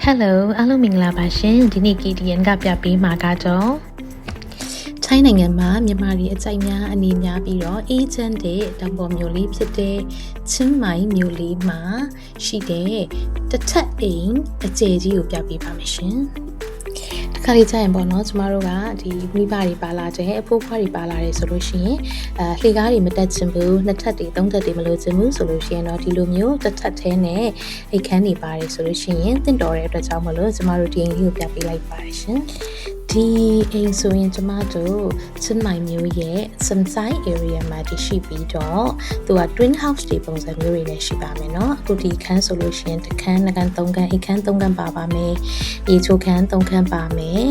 Hello အားလုံးမင်္ဂလာပါရှင်ဒီနေ့ KTN ကပြပေးမှာကတော့ထိုင်းနိုင်ငံမှာမြန်မာပြည်အကြိုက်များအနေများပြီးတော့ agent တဲ့တောင်ပေါ်မြို့လေးဖြစ်တဲ့ချင်းမိုင်မြို့လေးမှာရှိတဲ့တစ်ထပ်အိမ်အကျယ်ကြီးကိုပြပေးပါမယ်ရှင်ခါလေးကြရင်ပေါ့နော်ကျမတို့ကဒီမိဘတွေပါလာတဲ့အဖိုးဖွားတွေပါလာတယ်ဆိုလို့ရှိရင်လှေကားတွေမတက်ချင်ဘူးနှစ်ထပ်တွေသုံးထပ်တွေမလိုချင်ဘူးဆိုလို့ရှိရင်တော့ဒီလိုမျိုးတစ်ထပ်သေးနဲ့အိတ်ခမ်းတွေပါတယ်ဆိုလို့ရှိရင်တင့်တော်တဲ့အတွက်ကြောင့်မလို့ကျမတို့ဒီအိမ်လေးကိုပြပေးလိုက်ပါတယ်ရှင်ဒီအိမ်ဆိုရင်ကျမတို့ချင်းမိုင်မျိုးရဲ့ Sunshine area မှာတည်ရှိပြီးတော့သူက twin house တွေပုံစံမျိုးတွေနဲ့ရှိပါမယ်เนาะအခုဒီခန်းဆိုလို့ရှိရင်တစ်ခန်းနှစ်ခန်းသုံးခန်းအိမ်ခန်းသုံးခန်းပါမယ်ရေချိုခန်းသုံးခန်းပါမယ်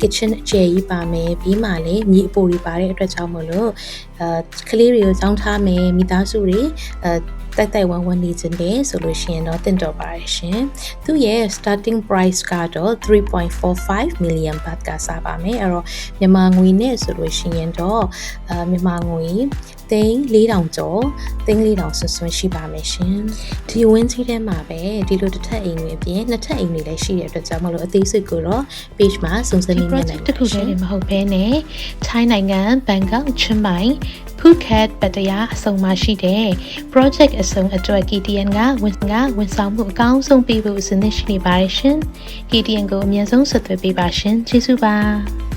kitchen အကျယ်ကြီးပါမယ်ပြီးမှလည်းမြေအပိုတွေပါတဲ့အတွက်ကြောင့်မလို့ကလေးတွေကိုစောင်းထားမယ်မိသားစုတွေတိုက်ဝမ်းနေခြင်းတယ်ဆိုလို့ရှိရင်တော့တင့်တော်ပါရဲ့ရှင်သူရဲ့ starting price ကတော့ 3.45 million baht ကစားပါမယ်အဲ့တော့မြန်မာငွေနဲ့ဆိုလို့ရှိရင်တော့မြန်မာငွေ3,400ကျော်3,400ဆွန်းရှိပါမယ်ရှင်ဒီဝင်းကြီးထဲမှာပဲဒီလိုတစ်ထပ်အိမ်တွေအပြင်နှစ်ထပ်အိမ်တွေလည်းရှိတဲ့အတွက်ကြောင့်မလို့အသေးစိတ်ကိုတော့ page မှာစုံစမ်းနေနိုင်ပါတယ်တခုတည်းမဟုတ်ဘဲနဲ့ထိုင်းနိုင်ငံဘန်ကောက်ချင်းမိုင်Phuket ပတ္တရာအစုံမှာရှိတဲ့ project အစုံအတွက် KTN ကဝန်ဆောင်မှုအကောင်းဆုံးပေးဖို့အစဉ်သင့်ရှိနေပါတယ်ရှင် KTN ကိုအမြန်ဆုံးဆက်သွယ်ပေးပါရှင်ကျေးဇူးပါ